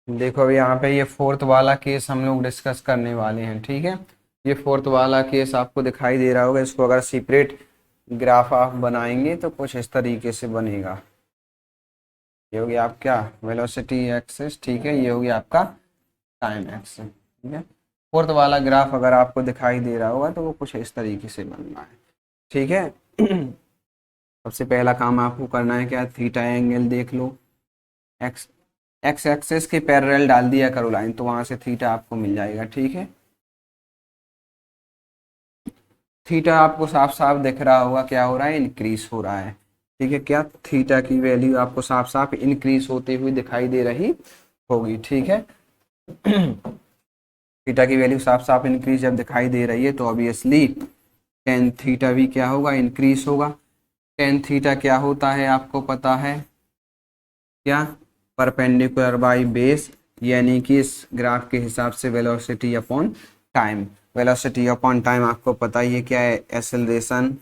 देखो अभी यहाँ पे ये फोर्थ वाला केस हम लोग डिस्कस करने वाले हैं, ठीक है। ये फोर्थ वाला केस आपको दिखाई दे रहा होगा। इसको अगर सेपरेट ग्राफ आप बनाएंगे तो कुछ इस तरीके से बनेगा। ये हो गया आपका वेलोसिटी एक्सिस, ठीक है। ये हो गया आपका टाइम एक्सिस, ठीक है। फोर्थ वाला ग्राफ अगर आपको दिखाई दे रहा होगा तो वो कुछ इस तरीके से बनना है, ठीक है। सबसे पहला काम आपको करना है क्या, थीटा एंगल देख लो। एक्स एक्स एक्सेस के पैरेलल डाल दिया करो लाइन, तो वहां से थीटा आपको मिल जाएगा, ठीक है। थीटा आपको साफ साफ दिख रहा होगा, क्या हो रहा है, इंक्रीज हो रहा है, ठीक है। क्या थीटा की वैल्यू आपको साफ साफ इंक्रीज होते हुए दिखाई दे रही होगी, ठीक है। थीटा की वैल्यू साफ साफ इंक्रीज जब दिखाई दे रही है तो ऑब्वियसली टेन थीटा भी क्या होगा, इंक्रीज होगा। टेन थीटा क्या होता है आपको पता है क्या, परपेंडिकुलर बाई बेस, यानी कि इस ग्राफ के हिसाब से velocity upon time. Velocity upon time आपको पता ही है क्या है, एक्सेलरेशन,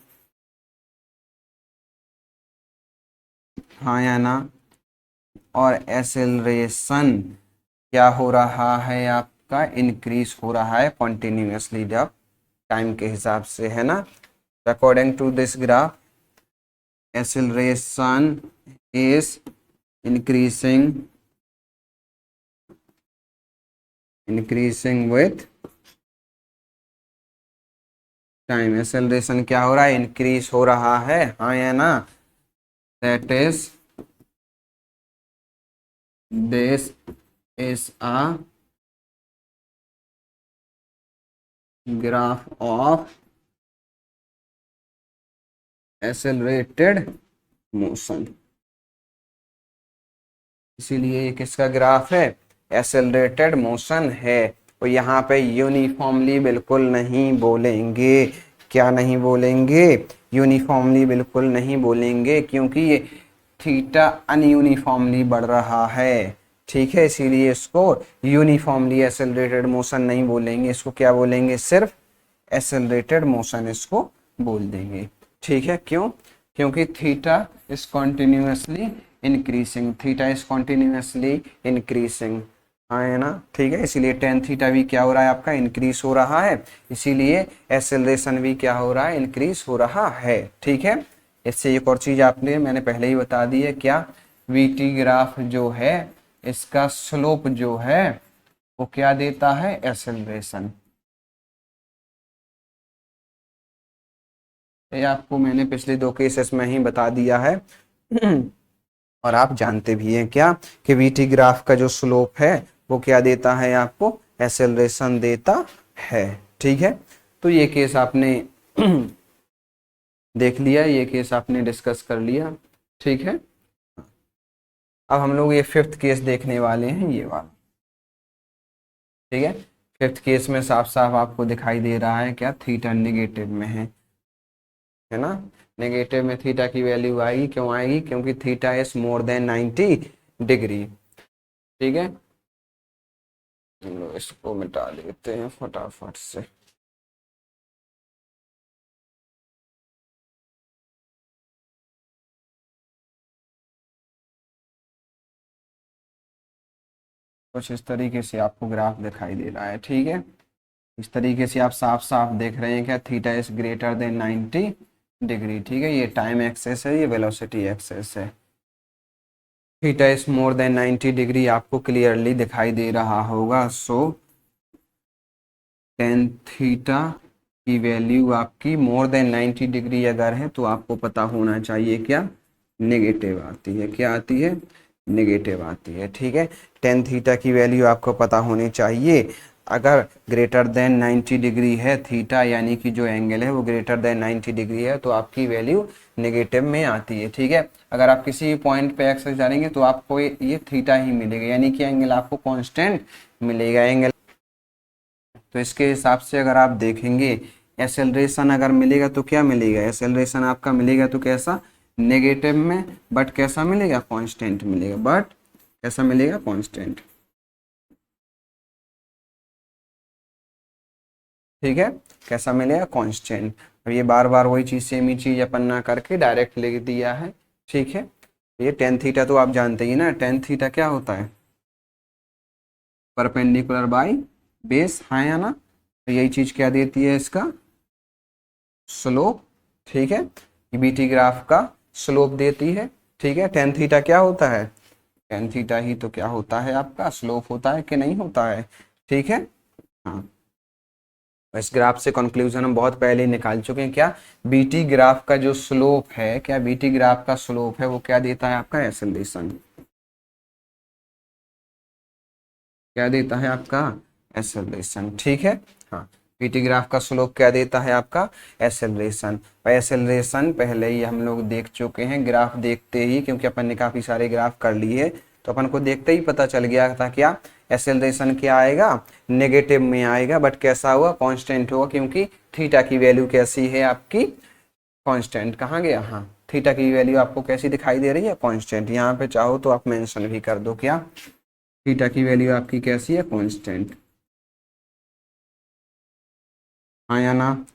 हाँ या ना। और एक्सेलरेशन क्या हो रहा है आपका, इंक्रीज हो रहा है कॉन्टिन्यूसली जब टाइम के हिसाब से, है ना। According to this graph acceleration is increasing with time. Acceleration क्या हो रहा है, इंक्रीज हो रहा है, हाँ या ना। That is this is a graph of accelerated motion. इसीलिए ये किसका ग्राफ है, एक्सेलरेटेड मोशन है। और यहाँ पे यूनिफॉर्मली बिल्कुल नहीं बोलेंगे, क्या नहीं बोलेंगे, यूनिफॉर्मली बिल्कुल नहीं बोलेंगे, क्योंकि ये थीटा अनयूनिफॉर्मली बढ़ रहा है, ठीक है। इसीलिए इसको यूनिफॉर्मली एक्सेलरेटेड मोशन नहीं बोलेंगे, इसको क्या बोलेंगे, सिर्फ एक्सेलरेटेड मोशन इसको बोल देंगे, ठीक है। क्यों, क्योंकि theta is continuously increasing, theta is continuously increasing, हाँ है ना, ठीक है। इसीलिए टेन थीटा भी क्या हो रहा है आपका, इंक्रीज हो रहा है। इसीलिए एक्सेलरेशन भी क्या हो रहा है, इंक्रीज हो रहा है, ठीक है। इससे एक और चीज आपने मैंने पहले ही बता दी है, क्या वीटी ग्राफ जो है इसका स्लोप जो है वो क्या देता है, एक्सेलरेशन। ये आपको मैंने पिछले दो केसेस में ही बता दिया है। और आप जानते भी हैं क्या, कि वीटी ग्राफ का जो स्लोप है वो क्या देता है आपको, एक्सेलरेशन देता है, ठीक है। तो ये केस आपने देख लिया, ये केस आपने डिस्कस कर लिया, ठीक है। अब हम लोग ये फिफ्थ केस देखने वाले हैं, ये वाला, ठीक है। फिफ्थ केस में साफ साफ आपको दिखाई दे रहा है क्या, थीटा निगेटिव में है ना। नेगेटिव में थीटा की वैल्यू आएगी, क्यों आएगी, क्योंकि theta is more than 90 degree, ठीक है। चलो इसको मिटा देते हैं फटाफट से। कुछ इस तरीके से आपको ग्राफ दिखाई दे रहा है, ठीक है। इस तरीके से आप साफ साफ देख रहे हैं क्या, theta is greater than 90 degree, ठीक है। ये टाइम एक्सेस है, ये वेलोसिटी एक्सेस है। Theta is more than 90 degree आपको क्लियरली दिखाई दे रहा होगा। सो टेन थीटा की वैल्यू आपकी मोर देन 90 डिग्री अगर है तो आपको पता होना चाहिए क्या, नेगेटिव आती है, क्या आती है, नेगेटिव आती है, ठीक है। टेन थीटा की वैल्यू आपको पता होनी चाहिए। अगर ग्रेटर देन 90 डिग्री है थीटा, यानी कि जो एंगल है वो ग्रेटर देन 90 डिग्री है, तो आपकी वैल्यू नेगेटिव में आती है, ठीक है। अगर आप किसी पॉइंट पे एक्सेस जानेंगे तो आपको ये थीटा ही मिलेगा, यानी कि एंगल आपको कांस्टेंट मिलेगा, एंगल। तो इसके हिसाब से अगर आप देखेंगे, एक्सेलरेशन अगर मिलेगा तो क्या मिलेगा, एक्सेलरेशन आपका मिलेगा तो कैसा, नेगेटिव में, बट कैसा मिलेगा, कांस्टेंट मिलेगा, बट कैसा मिलेगा, कांस्टेंट, ठीक है। कैसा मिलेगा, कांस्टेंट। अब ये बार बार वही चीज, सेम ही चीज अपन ना करके डायरेक्ट लिख दिया है, ठीक है। ये टेन थीटा तो आप जानते ही ना, टेन थीटा क्या होता है, परपेंडिकुलर बाय बेस, हाँ या ना। तो यही चीज क्या देती है इसका स्लोप, ठीक है, बीटी ग्राफ का स्लोप देती है, ठीक है। टेन थीटा क्या होता है, टेन थीटा ही तो क्या होता है आपका स्लोप होता है कि नहीं होता है, ठीक है। हाँ, इस ग्राफ से कंक्लूजन हम बहुत पहले ही निकाल चुके हैं, क्या बीटी ग्राफ का जो स्लोप है, क्या बीटी ग्राफ का स्लोप है वो क्या देता है आपका एक्सेलरेशन, क्या देता है आपका एक्सेलरेशन, ठीक है। हाँ, बीटी ग्राफ का स्लोप क्या देता है आपका एक्सेलरेशन। और एक्सेलरेशन पहले ही हम लोग देख चुके हैं, ग्राफ देखते ही, क्योंकि अपन ने काफी सारे ग्राफ कर लिए तो अपन को देखते ही पता चल गया था क्या एक्सेलरेशन क्या आएगा, नेगेटिव में आएगा, बट कैसा हुआ कांस्टेंट होगा, क्योंकि थीटा की वैल्यू कैसी है आपकी कांस्टेंट। कहाँ गया, हाँ, थीटा की वैल्यू आपको कैसी दिखाई दे रही है कांस्टेंट। यहाँ पे चाहो तो आप मेंशन भी कर दो, क्या थीटा की वैल्यू आपकी कैसी है कांस्टेंट, हाँ या ना।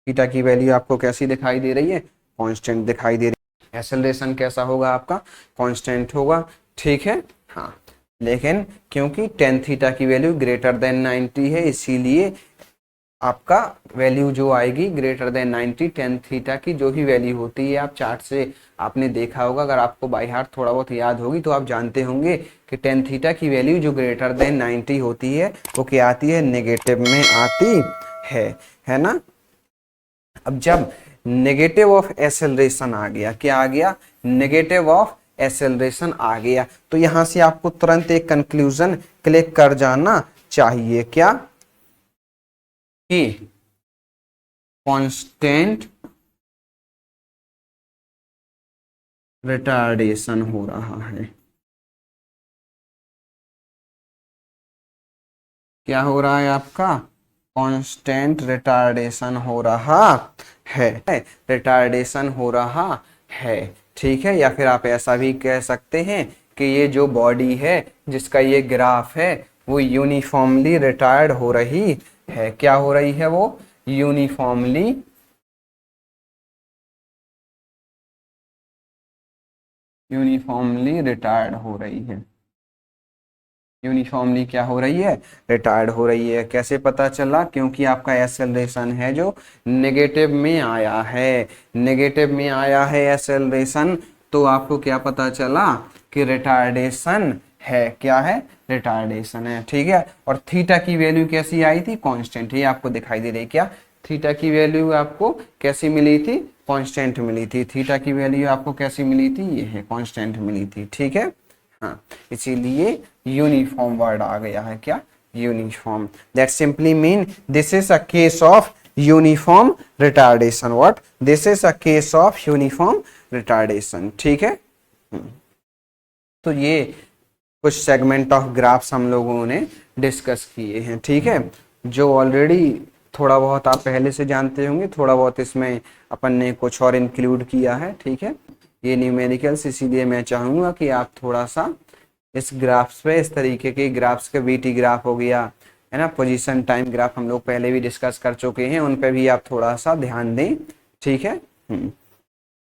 थीटा की वैल्यू आपको कैसी दिखाई दे रही है कांस्टेंट दिखाई दे रही है। एक्सेलरेशन कैसा होगा आपका कांस्टेंट होगा, ठीक है। हाँ, लेकिन क्योंकि टेन थीटा की वैल्यू ग्रेटर देन 90 है, इसीलिए आपका वैल्यू जो आएगी ग्रेटर देन 90, टेन थीटा की जो भी वैल्यू होती है, आप चार्ट से आपने देखा होगा, अगर आपको बाय हार्ट थोड़ा बहुत याद होगी तो आप जानते होंगे कि टेन थीटा की वैल्यू जो ग्रेटर देन 90 होती है वो क्या आती है, नेगेटिव में आती है ना। अब जब नेगेटिव ऑफ एक्सेलरेशन आ गया, क्या आ गया, नेगेटिव ऑफ एक्सेलरेशन आ गया, तो यहां से आपको तुरंत एक कंक्लूजन क्लिक कर जाना चाहिए, क्या कि कांस्टेंट रिटार्डेशन हो रहा है। क्या हो रहा है आपका कांस्टेंट रिटार्डेशन हो रहा है, रिटार्डेशन हो रहा है, ठीक है। या फिर आप ऐसा भी कह सकते हैं कि ये जो बॉडी है जिसका ये ग्राफ है वो यूनिफॉर्मली रिटायर्ड हो रही है। क्या हो रही है वो, यूनिफॉर्मली रिटायर्ड हो रही है, यूनिफॉर्मली क्या हो रही है, रिटायर्ड हो रही है। कैसे पता चला, क्योंकि आपका एक्सेलरेशन है जो नेगेटिव में आया है, नेगेटिव में आया है एक्सेलरेशन, तो आपको क्या पता चला कि रिटार्डेशन है, क्या है, रिटार्डेशन है, ठीक है। और थीटा की वैल्यू कैसी आई थी, कांस्टेंट, ये आपको दिखाई दे रही है, क्या थीटा की वैल्यू आपको कैसी मिली थी, कांस्टेंट मिली थी। थीटा की वैल्यू आपको कैसी मिली थी, ये है कांस्टेंट मिली थी, ठीक है। हाँ, इसीलिए यूनिफॉर्म वर्ड आ गया है, क्या uniform. That simply mean this is a case of uniform retardation, what, this is a case of uniform retardation, ठीक है। तो ये कुछ सेगमेंट ऑफ ग्राफ्स हम लोगों ने डिस्कस किए हैं, ठीक है, जो ऑलरेडी थोड़ा बहुत आप पहले से जानते होंगे, थोड़ा बहुत इसमें अपन ने कुछ और इंक्लूड किया है, ठीक है। ये न्यूमेरिकल्स, इसीलिए मैं चाहूंगा कि आप थोड़ा सा इस ग्राफ्स पे, इस तरीके के ग्राफ्स के, बीटी ग्राफ हो गया है ना, पोजीशन टाइम ग्राफ हम लोग पहले भी डिस्कस कर चुके हैं, उन पे भी आप थोड़ा सा ध्यान दें, ठीक है।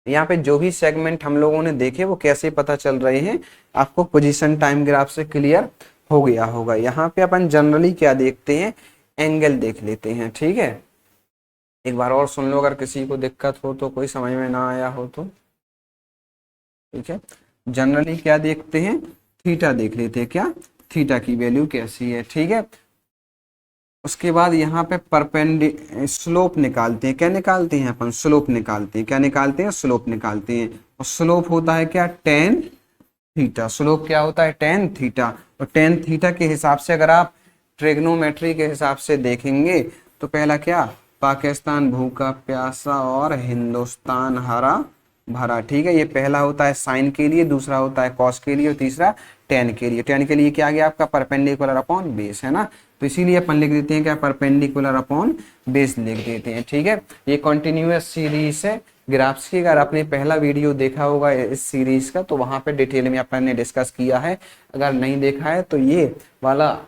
यहाँ पे जो भी सेगमेंट हम लोगों ने देखे वो कैसे पता चल रहे हैं आपको पोजीशन टाइम ग्राफ से क्लियर हो गया होगा। यहाँ पे अपन जनरली क्या देखते हैं, एंगल देख लेते हैं, ठीक है। एक बार और सुन लो, अगर किसी को दिक्कत हो तो, कोई समझ में ना आया हो तो, ठीक है। जनरली क्या देखते हैं, थीटा देख लेते हैं, क्या थीटा की वैल्यू कैसी है, ठीक है। उसके बाद यहाँ पे स्लोप निकालते हैं, क्या निकालते हैं अपन, स्लोप निकालते हैं, क्या निकालते हैं, स्लोप निकालते हैं। और स्लोप होता है क्या, टेन थीटा, स्लोप क्या होता है, टेन थीटा। और टेन थीटा के हिसाब से अगर आप ट्रिग्नोमेट्री के हिसाब से देखेंगे तो पहला क्या, पाकिस्तान भूखा प्यासा और हिंदुस्तान हरा भरा, ठीक है। ये पहला होता है साइन के लिए, दूसरा होता है कॉस के लिए, और तीसरा टेन के लिए। टेन के लिए क्या आ गया आपका, परपेंडिकुलर अपॉन बेस, है ना। तो इसीलिए अपन लिख देते हैं क्या, परपेंडिकुलर अपॉन बेस लिख देते हैं, ठीक है। ये कॉन्टिन्यूअस सीरीज है ग्राफ्स की। अगर आपने पहला वीडियो देखा होगा इस सीरीज का तो वहां पे डिटेल में अपन ने डिस्कस किया है। अगर नहीं देखा है तो ये वाला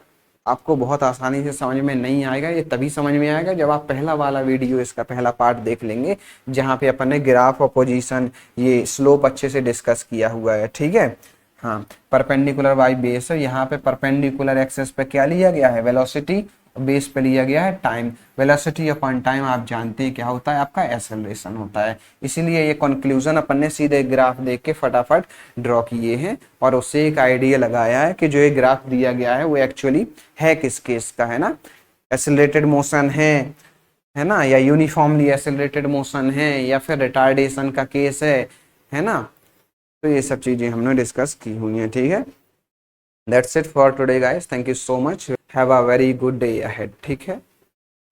आपको बहुत आसानी से समझ में नहीं आएगा, ये तभी समझ में आएगा जब आप पहला वाला वीडियो, इसका पहला पार्ट देख लेंगे, जहाँ पे अपन ने ग्राफ और पोजीशन, ये स्लोप अच्छे से डिस्कस किया हुआ है, ठीक है। हाँ, परपेंडिकुलर बाई बेस है, यहाँ पे परपेंडिकुलर एक्सेस पे क्या लिया गया है, वेलोसिटी, बेस पे लिया गया है टाइम। वेलोसिटी अपॉन टाइम आप जानते हैं क्या होता है, आपका एक्सेलरेशन होता है। इसीलिए ये कंक्लूजन अपन ने सीधे ग्राफ देख के फटाफट ड्रॉ किए हैं और उससे एक आइडिया लगाया है कि जो ये ग्राफ दिया गया है वो एक्चुअली है किस केस का, है ना, एक्सेलरेटेड मोशन है ना, या यूनिफॉर्मली एक्सेलरेटेड मोशन है, या फिर रिटार्डेशन का केस है ना। तो ये सब चीजें हमने डिस्कस की हुई हैं, ठीक है। That's it for today guys, thank you so much, have a very good day ahead, ठीक है।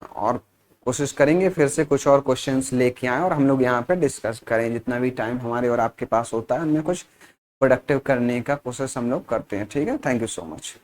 और कोशिश करेंगे फिर से कुछ और क्वेश्चंस लेके आए और हम लोग यहाँ पे डिस्कस करें, जितना भी टाइम हमारे और आपके पास होता है उनमें कुछ प्रोडक्टिव करने का कोशिश हम लोग करते हैं, ठीक है। Thank you so much.